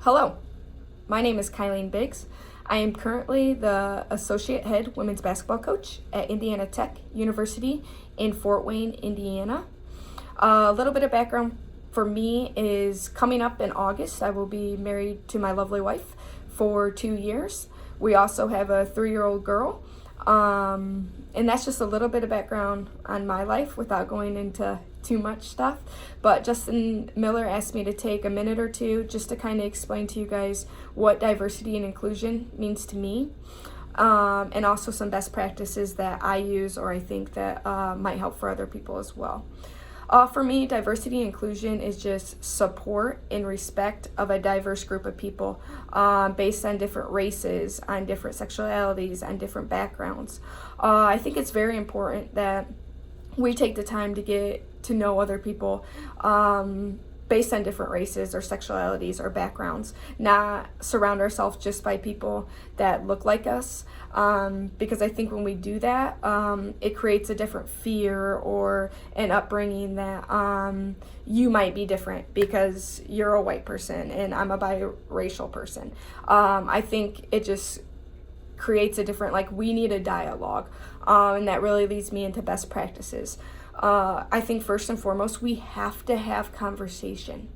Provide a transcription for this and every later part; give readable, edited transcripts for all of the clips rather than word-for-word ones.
Hello, my name is Kylene Biggs. I am currently the Associate Head Women's Basketball Coach at Indiana Tech University in Fort Wayne, Indiana. A little bit of background for me is coming up in August, I will be married to my lovely wife for 2 years. We also have a 3-year-old girl. And that's just a little bit of background on my life without going into too much stuff. But Justin Miller asked me to take a minute or two just to kind of explain to you guys what diversity and inclusion means to me, and also some best practices that I use or I think that might help for other people as well. For me, diversity and inclusion is just support and respect of a diverse group of people based on different races, on different sexualities, on different backgrounds. I think it's very important that we take the time to get to know other people based on different races or sexualities or backgrounds, not surround ourselves just by people that look like us, because I think when we do that, it creates a different fear or an upbringing that you might be different because you're a white person and I'm a biracial person. I think it just creates a different, like, we need a dialogue, and that really leads me into best practices. I think first and foremost, we have to have conversation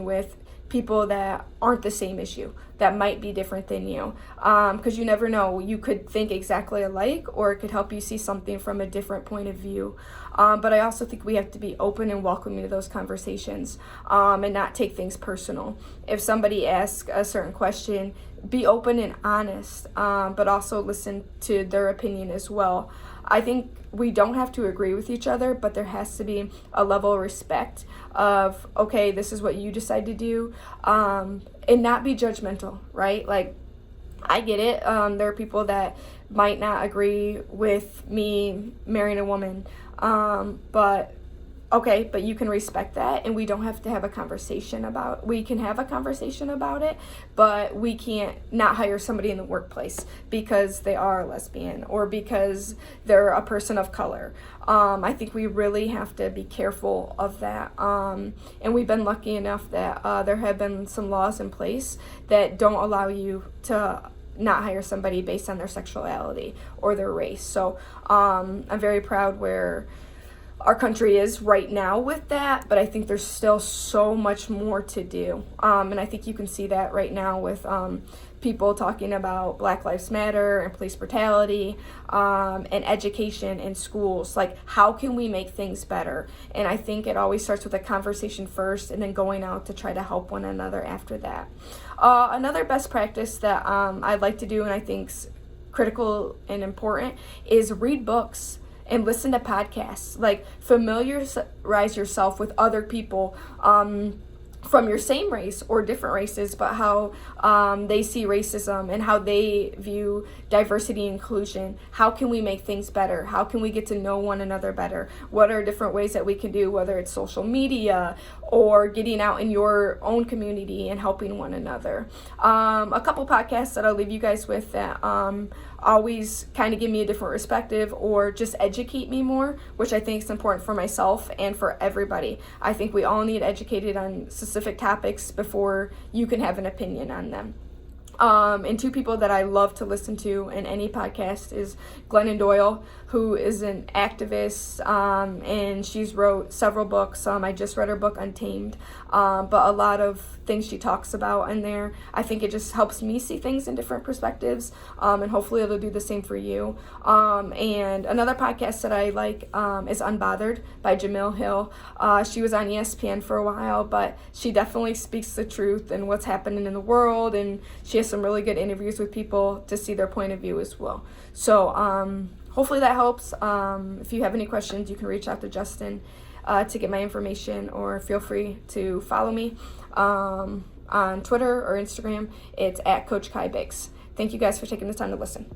with people that aren't the same issue, that might be different than you, because you never know, you could think exactly alike or it could help you see something from a different point of view. But I also think we have to be open and welcoming to those conversations, and not take things personal. If somebody asks a certain question, be open and honest, but also listen to their opinion as well. I think we don't have to agree with each other, but there has to be a level of respect of, okay, this is what you decide to do, and not be judgmental, right? Like, I get it. There are people that might not agree with me marrying a woman, but okay, but you can respect that, and we don't have to have a conversation about, we can have a conversation about it, but we can't not hire somebody in the workplace because they are a lesbian or because they're a person of color. I think we really have to be careful of that. And we've been lucky enough that there have been some laws in place that don't allow you to not hire somebody based on their sexuality or their race. So I'm very proud where our country is right now with that, but I think there's still so much more to do. And I think you can see that right now with people talking about Black Lives Matter and police brutality, and education in schools. Like, how can we make things better? And I think it always starts with a conversation first and then going out to try to help one another after that. Another best practice that I'd like to do and I think's critical and important is read books and listen to podcasts. Like, familiarize yourself with other people from your same race or different races, but how they see racism and how they view diversity and inclusion. How can we make things better? How can we get to know one another better? What are different ways that we can do, whether it's social media or getting out in your own community and helping one another? A couple podcasts that I'll leave you guys with that always kind of give me a different perspective or just educate me more, which I think is important for myself and for everybody. I think we all need educated on specific topics before you can have an opinion on them. And two people that I love to listen to in any podcast is Glennon Doyle, who is an activist, and she's wrote several books. I just read her book Untamed, but a lot of things she talks about in there, I think it just helps me see things in different perspectives, and hopefully it'll do the same for you. And another podcast that I like is Unbothered by Jamil Hill. She was on ESPN for a while, but she definitely speaks the truth and what's happening in the world, and she has some really good interviews with people to see their point of view as well. So hopefully that helps. If you have any questions, you can reach out to Justin to get my information, or feel free to follow me on Twitter or Instagram. It's at Coach Kai Biggs. Thank you guys for taking the time to listen.